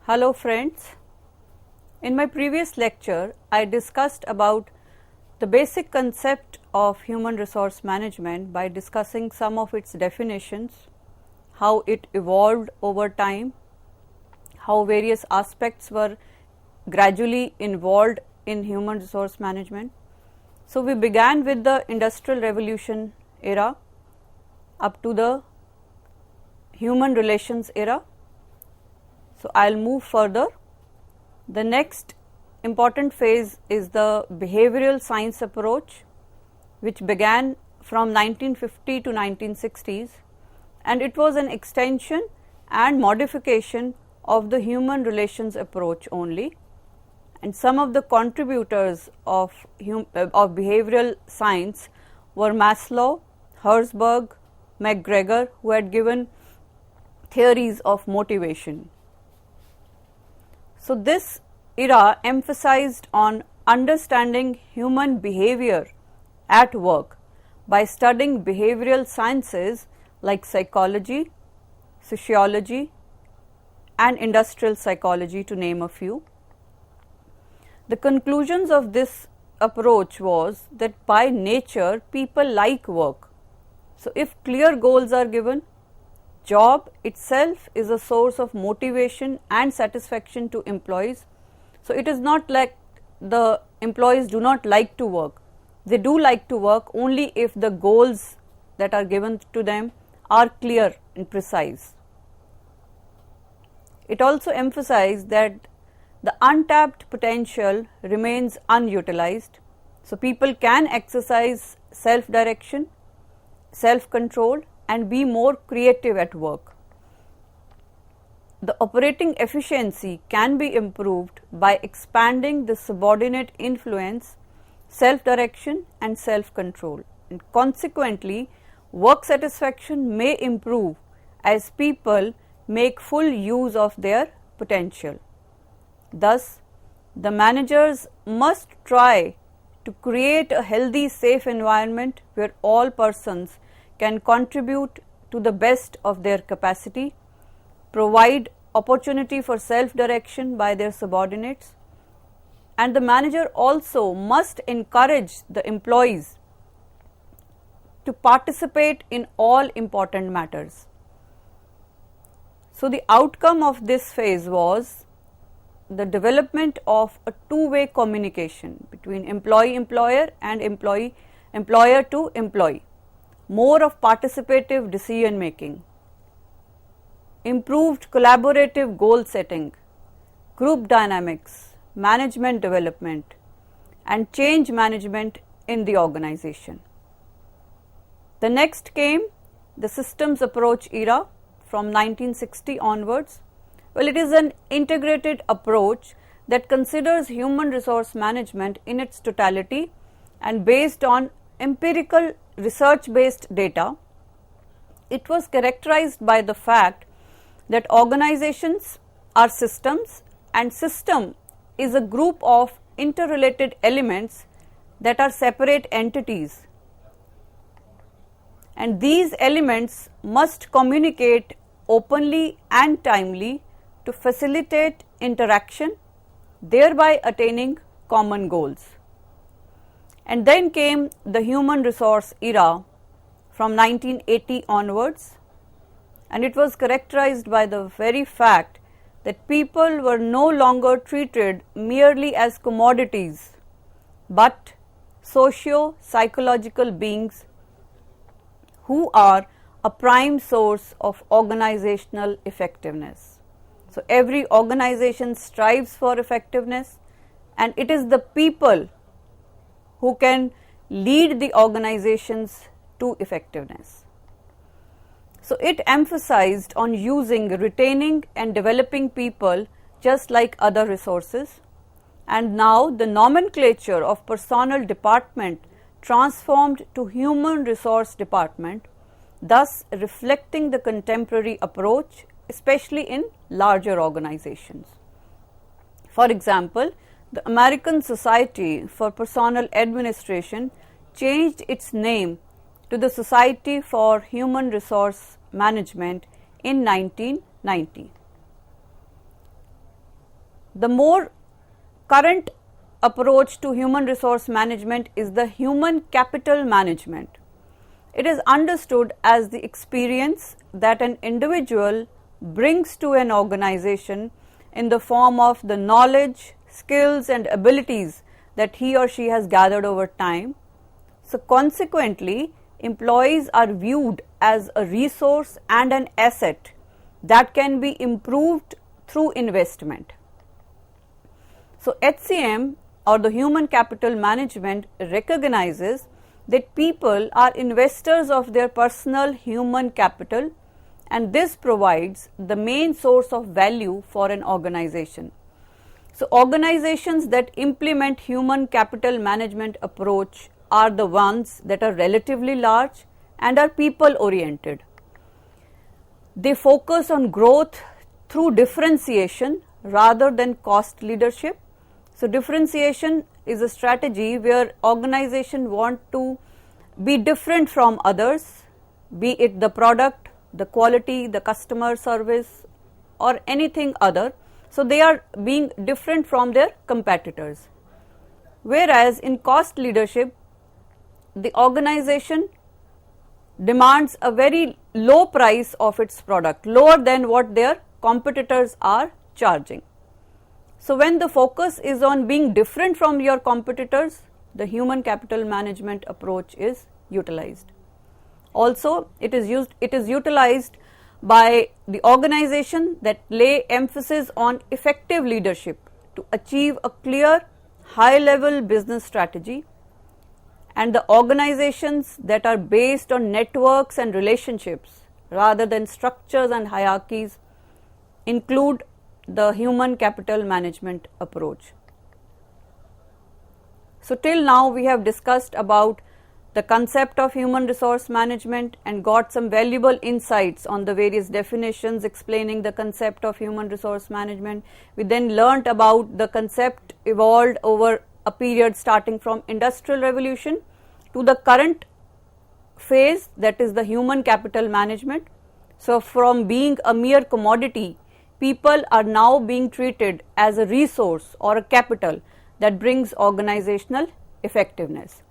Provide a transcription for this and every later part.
Hello friends. In my previous lecture, I discussed about the basic concept of human resource management by discussing some of its definitions, how it evolved over time, how various aspects were gradually involved in human resource management. So we began with the Industrial Revolution era up to the human relations era. So I will move further. The next important phase is the behavioral science approach, which began from 1950 to 1960s, and it was an extension and modification of the human relations approach only. And some of the contributors of behavioral science were Maslow, Herzberg, McGregor, who had given theories of motivation. So this era emphasized on understanding human behavior at work by studying behavioral sciences like psychology, sociology, and industrial psychology, to name a few. The conclusions of this approach was that by nature people like work. So if clear goals are given, job itself is a source of motivation and satisfaction to employees. So it is not like the employees do not like to work. They do like to work only if the goals that are given to them are clear and precise. It also emphasized that the untapped potential remains unutilized. So people can exercise self-direction, self-control, and be more creative at work. The operating efficiency can be improved by expanding the subordinate influence, self-direction, and self-control. And consequently, work satisfaction may improve as people make full use of their potential. Thus, the managers must try to create a healthy, safe environment where all persons can contribute to the best of their capacity, provide opportunity for self-direction by their subordinates, and the manager also must encourage the employees to participate in all important matters. So the outcome of this phase was the development of a two-way communication between employee-employer and employer to employee. More of participative decision making, improved collaborative goal setting, group dynamics, management development, and change management in the organization. The next came the systems approach era from 1960 onwards. Well, it is an integrated approach that considers human resource management in its totality and based on empirical research-based data. It was characterized by the fact that organizations are systems, and system is a group of interrelated elements that are separate entities, and these elements must communicate openly and timely to facilitate interaction, thereby attaining common goals. And then came the human resource era from 1980 onwards, and it was characterized by the very fact that people were no longer treated merely as commodities, but socio-psychological beings who are a prime source of organizational effectiveness. So every organization strives for effectiveness, and it is the people who can lead the organizations to effectiveness. So it emphasized on using, retaining, and developing people just like other resources, and now the nomenclature of personnel department transformed to human resource department, thus reflecting the contemporary approach, especially in larger organizations. For example, the American Society for Personnel Administration changed its name to the Society for Human Resource Management in 1990. The more current approach to human resource management is the human capital management. It is understood as the experience that an individual brings to an organization in the form of the knowledge, skills and abilities that he or she has gathered over time. So consequently, employees are viewed as a resource and an asset that can be improved through investment. So HCM, or the human capital management, recognizes that people are investors of their personal human capital, and this provides the main source of value for an organization. So organizations that implement human capital management approach are the ones that are relatively large and are people oriented. They focus on growth through differentiation rather than cost leadership. So differentiation is a strategy where organizations want to be different from others, be it the product, the quality, the customer service or anything other. So they are being different from their competitors. Whereas in cost leadership, the organization demands a very low price of its product, lower than what their competitors are charging. So when the focus is on being different from your competitors, the human capital management approach is utilized. Also, it is utilized by the organization that lay emphasis on effective leadership to achieve a clear, high-level business strategy, and the organizations that are based on networks and relationships rather than structures and hierarchies include the human capital management approach. So till now we have discussed about the concept of human resource management and got some valuable insights on the various definitions explaining the concept of human resource management. We then learnt about the concept evolved over a period starting from Industrial Revolution to the current phase, that is the human capital management. So from being a mere commodity, people are now being treated as a resource or a capital that brings organizational effectiveness.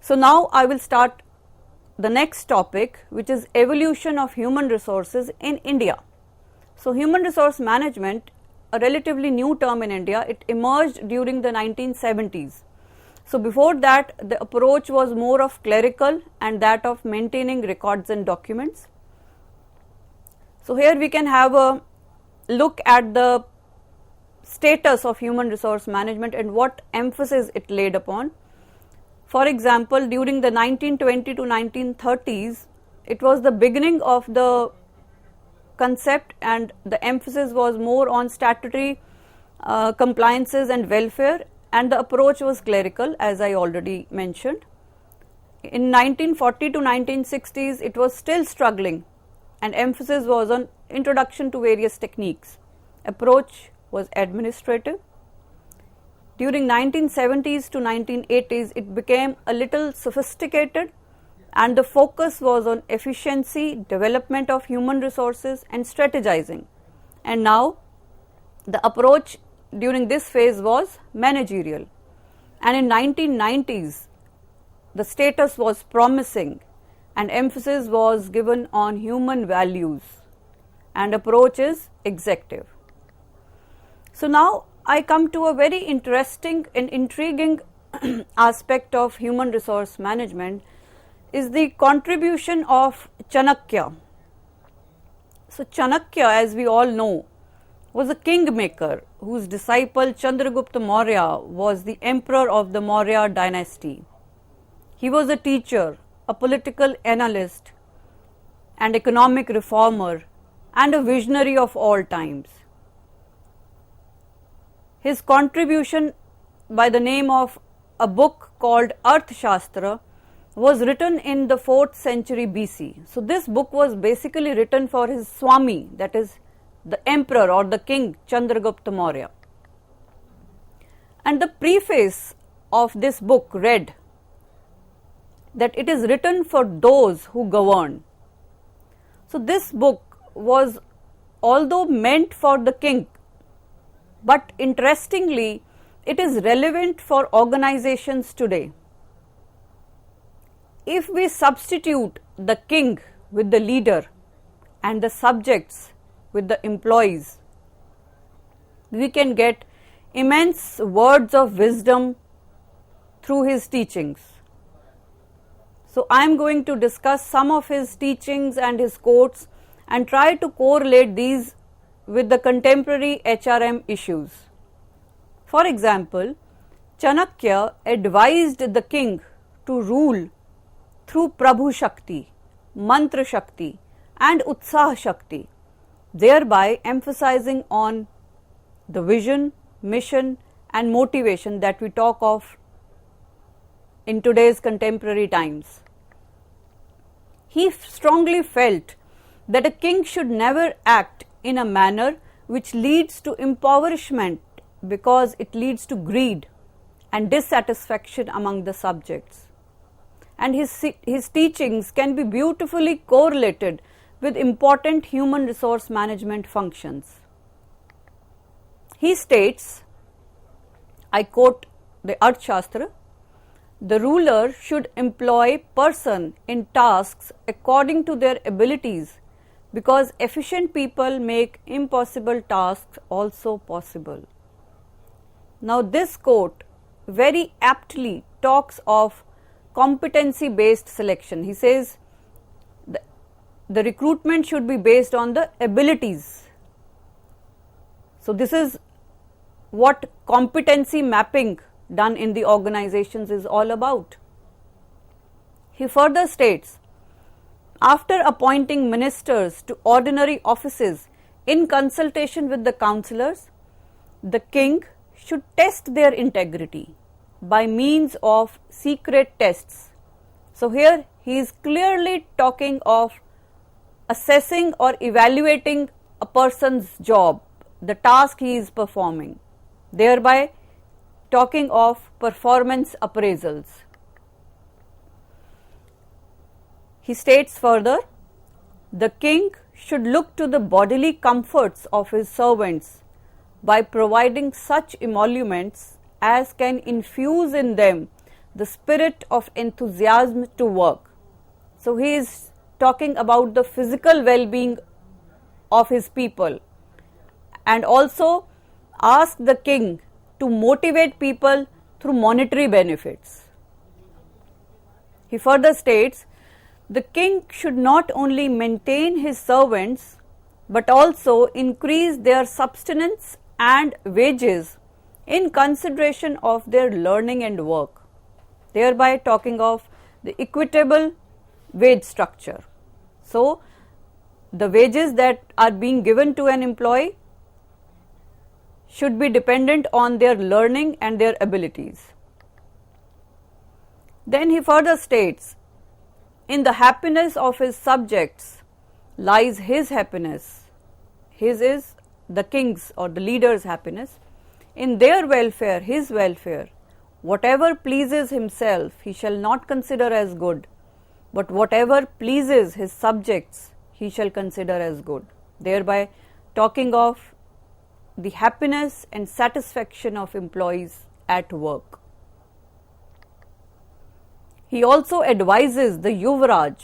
So now I will start the next topic, which is evolution of human resources in India. So human resource management, a relatively new term in India, it emerged during the 1970s. So before that, the approach was more of clerical and that of maintaining records and documents. So here we can have a look at the status of human resource management and what emphasis it laid upon. For example, during the 1920 to 1930s, it was the beginning of the concept and the emphasis was more on statutory compliances and welfare, and the approach was clerical, as I already mentioned. In 1940 to 1960s, it was still struggling and emphasis was on introduction to various techniques. Approach was administrative. During 1970s to 1980s, it became a little sophisticated and the focus was on efficiency, development of human resources and strategizing. And now the approach during this phase was managerial. And in 1990s, the status was promising and emphasis was given on human values and approach is executive. So now I come to a very interesting and intriguing aspect of human resource management is the contribution of Chanakya. So Chanakya, as we all know, was a kingmaker whose disciple Chandragupta Maurya was the emperor of the Maurya dynasty. He was a teacher, a political analyst, and economic reformer, and a visionary of all times. His contribution by the name of a book called Arthashastra was written in the 4th century BC. So this book was basically written for his Swami, that is the emperor or the king Chandragupta Maurya. And the preface of this book read that it is written for those who govern. So this book was, although meant for the king, but interestingly, it is relevant for organizations today. If we substitute the king with the leader and the subjects with the employees, we can get immense words of wisdom through his teachings. So I am going to discuss some of his teachings and his quotes and try to correlate these with the contemporary HRM issues. For example, Chanakya advised the king to rule through Prabhu Shakti, Mantra Shakti and Utsah Shakti, thereby emphasizing on the vision, mission and motivation that we talk of in today's contemporary times. He strongly felt that a king should never act in a manner which leads to impoverishment, because it leads to greed and dissatisfaction among the subjects. And his teachings can be beautifully correlated with important human resource management functions. He states, I quote the Arthashastra, the ruler should employ person in tasks according to their abilities, because efficient people make impossible tasks also possible. Now this quote very aptly talks of competency based selection. He says the recruitment should be based on the abilities. So this is what competency mapping done in the organizations is all about. He further states, after appointing ministers to ordinary offices in consultation with the councillors, the king should test their integrity by means of secret tests. So here he is clearly talking of assessing or evaluating a person's job, the task he is performing, thereby talking of performance appraisals. He states further, the king should look to the bodily comforts of his servants by providing such emoluments as can infuse in them the spirit of enthusiasm to work. So he is talking about the physical well-being of his people, and also ask the king to motivate people through monetary benefits. He further states, the king should not only maintain his servants but also increase their subsistence and wages in consideration of their learning and work, thereby talking of the equitable wage structure. So the wages that are being given to an employee should be dependent on their learning and their abilities. Then he further states, in the happiness of his subjects lies his happiness. His is the king's or the leader's happiness. In their welfare, his welfare. Whatever pleases himself, he shall not consider as good, but whatever pleases his subjects, he shall consider as good, thereby talking of the happiness and satisfaction of employees at work. He also advises the Yuvraj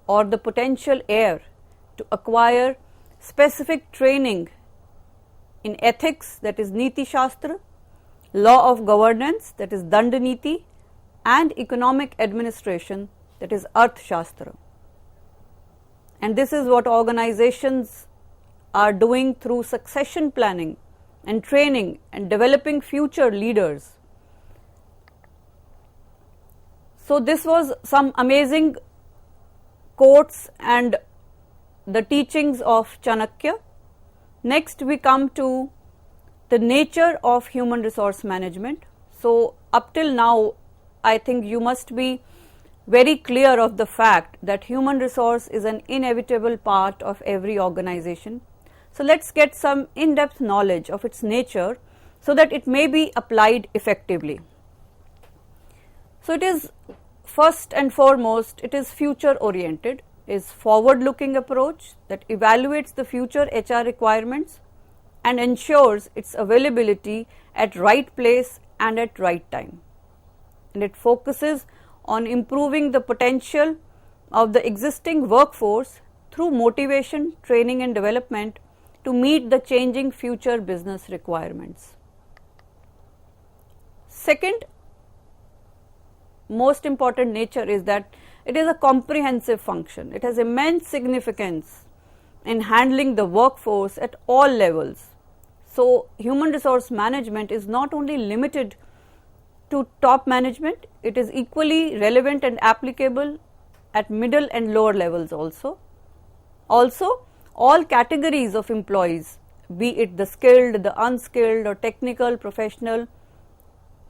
or the potential heir to acquire specific training in ethics, that is Niti Shastra, law of governance, that is Danda Niti, and economic administration, that is Arth Shastra. And this is what organizations are doing through succession planning and training and developing future leaders. So this was some amazing quotes and the teachings of Chanakya. Next we come to the nature of human resource management. So up till now, I think you must be very clear of the fact that human resource is an inevitable part of every organization. So let's get some in-depth knowledge of its nature so that it may be applied effectively. So it is first and foremost, it is future oriented, is forward looking approach that evaluates the future HR requirements and ensures its availability at right place and at right time. And it focuses on improving the potential of the existing workforce through motivation, training and development to meet the changing future business requirements. Second most important nature is that it is a comprehensive function. It has immense significance in handling the workforce at all levels. So, human resource management is not only limited to top management, it is equally relevant and applicable at middle and lower levels also. Also, all categories of employees, be it the skilled, the unskilled or technical, professional,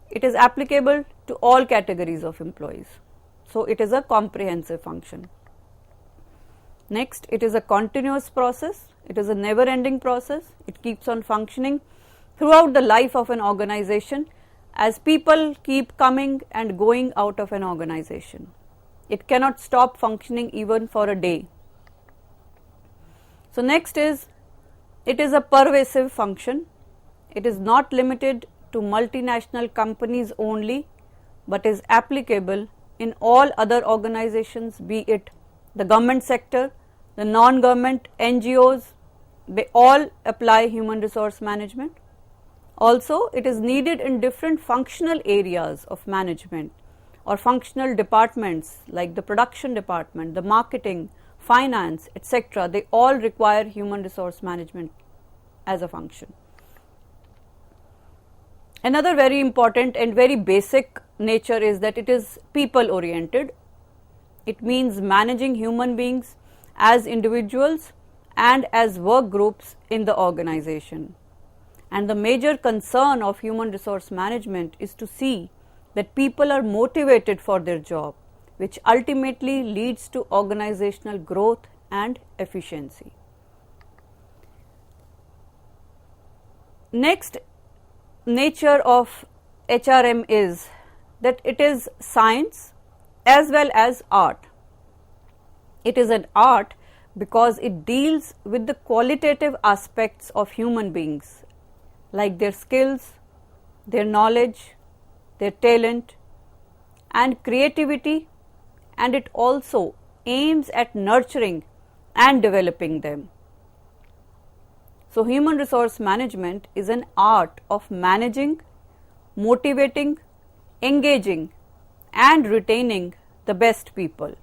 it is applicable to all categories of employees. So, it is a comprehensive function. Next, it is a continuous process. It is a never ending process. It keeps on functioning throughout the life of an organization as people keep coming and going out of an organization. It cannot stop functioning even for a day. So, next is, it is a pervasive function. It is not limited to multinational companies only, but is applicable in all other organizations, be it the government sector, the non-government NGOs, they all apply human resource management. Also, it is needed in different functional areas of management or functional departments like the production department, the marketing, finance, etc. They all require human resource management as a function. Another very important and very basic nature is that it is people oriented. It means managing human beings as individuals and as work groups in the organization. And the major concern of human resource management is to see that people are motivated for their job, which ultimately leads to organizational growth and efficiency. Next nature of HRM is that it is science as well as art. It is an art because it deals with the qualitative aspects of human beings like their skills, their knowledge, their talent and creativity, and it also aims at nurturing and developing them. So, human resource management is an art of managing, motivating, engaging and retaining the best people.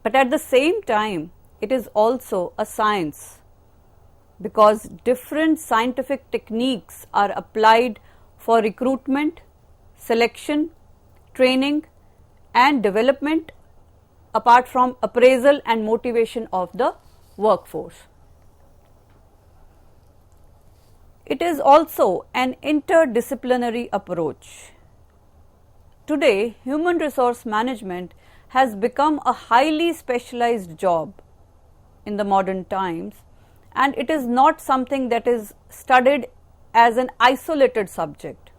But at the same time, it is also a science because different scientific techniques are applied for recruitment, selection, training and development apart from appraisal and motivation of the workforce. It is also an interdisciplinary approach. Today, human resource management has become a highly specialized job in the modern times, and it is not something that is studied as an isolated subject.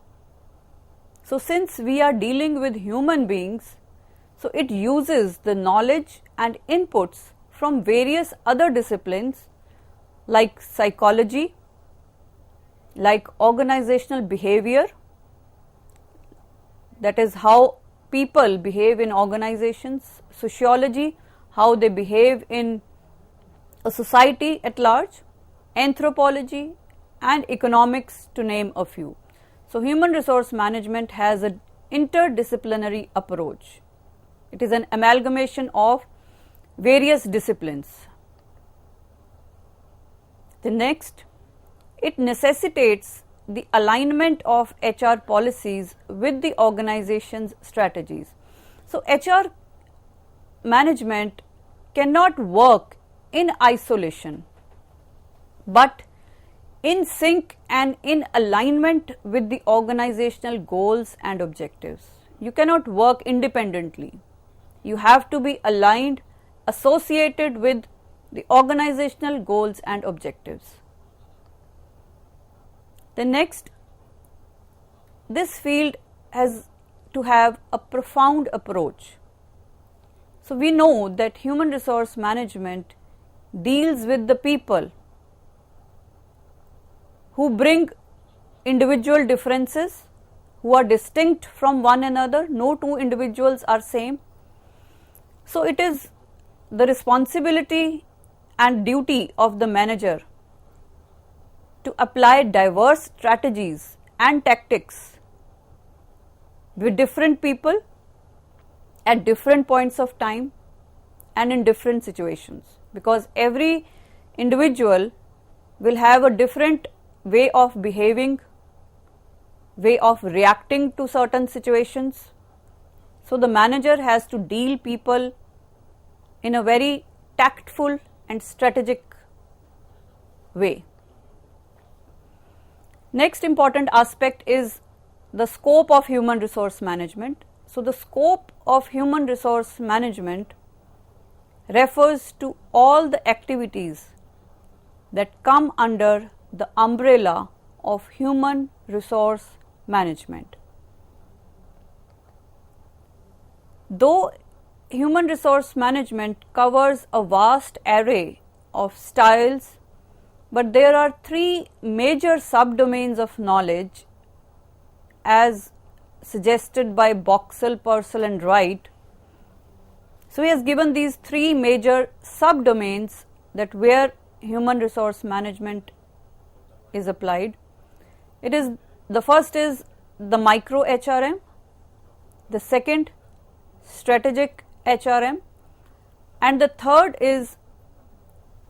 So, since we are dealing with human beings, so it uses the knowledge and inputs from various other disciplines like psychology, like organizational behavior, that is how people behave in organizations, sociology, how they behave in a society at large, anthropology and economics, to name a few. So, human resource management has an interdisciplinary approach. It is an amalgamation of various disciplines. The next, it necessitates the alignment of HR policies with the organization's strategies. So, HR management cannot work in isolation, but in sync and in alignment with the organizational goals and objectives. You cannot work independently. You have to be aligned, associated with the organizational goals and objectives. The next, this field has to have a profound approach. So, we know that human resource management deals with the people who bring individual differences, who are distinct from one another. No two individuals are same. So it is the responsibility and duty of the manager to apply diverse strategies and tactics with different people at different points of time and in different situations, because every individual will have a different way of behaving, way of reacting to certain situations. So the manager has to deal people in a very tactful and strategic way. Next important aspect is the scope of human resource management. So the scope of human resource management refers to all the activities that come under the umbrella of human resource management. Though human resource management covers a vast array of styles, but there are three major subdomains of knowledge as suggested by Boxall, Purcell and Wright. So he has given these three major subdomains that where human resource management is applied. The first is the micro HRM, the second strategic HRM, and the third is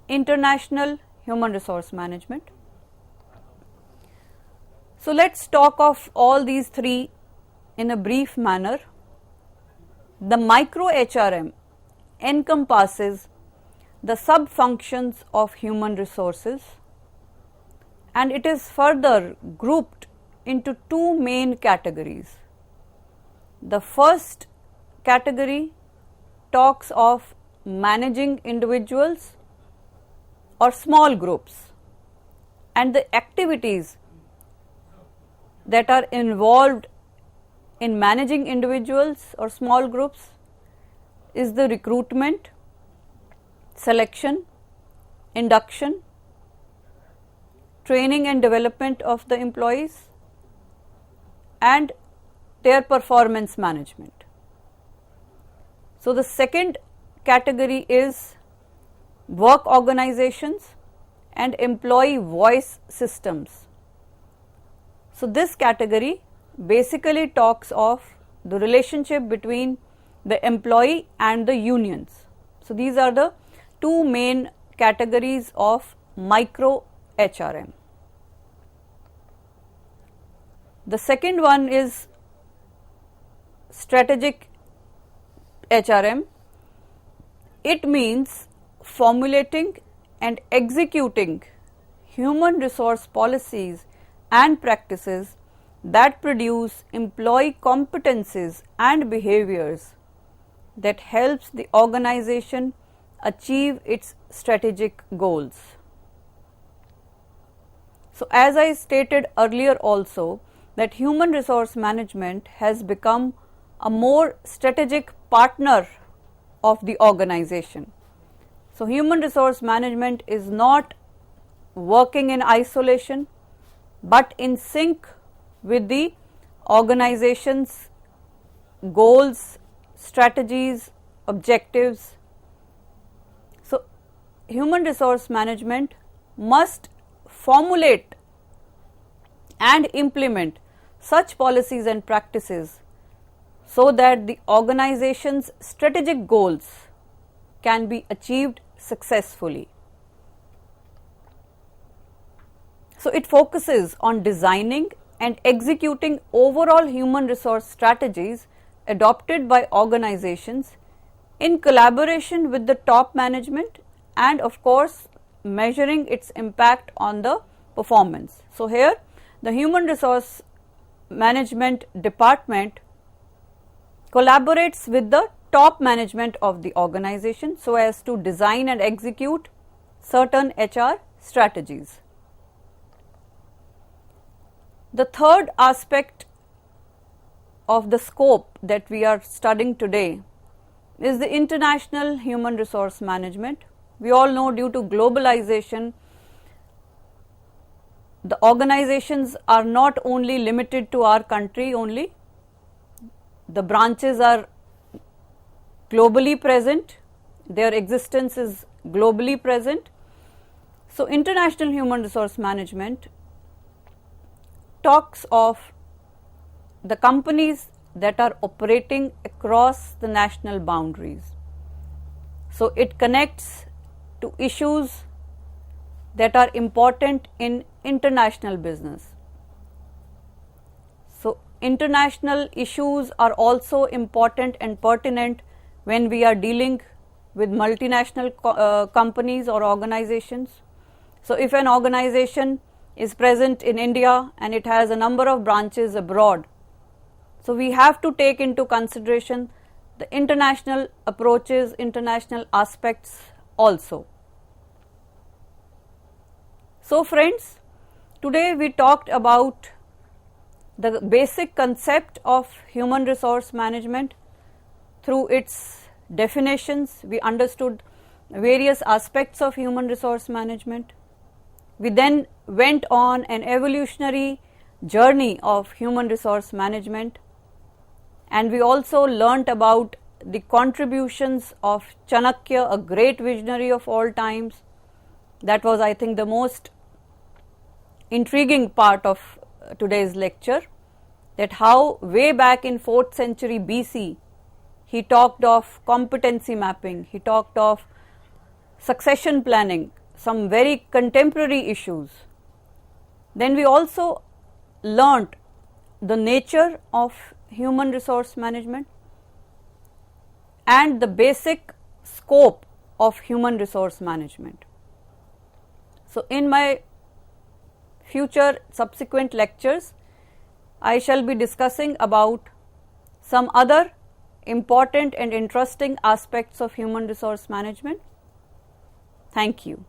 international human resource management. So let's talk of all these three in a brief manner. The micro HRM encompasses the sub-functions of human resources, and it is further grouped into two main categories. The first category talks of managing individuals or small groups, and the activities that are involved in managing individuals or small groups is the recruitment, selection, induction, training and development of the employees, and their performance management. So the second category is work organizations and employee voice systems. So this category basically talks of the relationship between the employee and the unions. So these are the two main categories of micro HRM. The second one is strategic HRM. It means formulating and executing human resource policies and practices that produce employee competencies and behaviors that helps the organization achieve its strategic goals. So as I stated earlier also, that human resource management has become a more strategic partner of the organization. So human resource management is not working in isolation, but in sync with the organization's goals, strategies, objectives. So human resource management must formulate and implement such policies and practices so that the organization's strategic goals can be achieved successfully. So it focuses on designing and executing overall human resource strategies adopted by organizations in collaboration with the top management, and of course measuring its impact on the performance. So here the human resource management department collaborates with the top management of the organization so as to design and execute certain HR strategies. The third aspect of the scope that we are studying today is the international human resource management. We all know, due to globalization, the organizations are not only limited to our country only, the branches are globally present, their existence is globally present. So, international human resource management talks of the companies that are operating across the national boundaries. So, it connects to issues that are important in international business. So, international issues are also important and pertinent when we are dealing with multinational companies or organizations. So, if an organization is present in India and it has a number of branches abroad, so we have to take into consideration the international approaches, international aspects also. So friends, today we talked about the basic concept of human resource management. Through its definitions, we understood various aspects of human resource management. We then went on an evolutionary journey of human resource management, and we also learnt about the contributions of Chanakya, a great visionary of all times. That was, I think, the most intriguing part of today's lecture, that how way back in 4th century BC he talked of competency mapping, he talked of succession planning, some very contemporary issues. Then we also learnt the nature of human resource management and the basic scope of human resource management. So, in my future subsequent lectures, I shall be discussing about some other important and interesting aspects of human resource management. Thank you.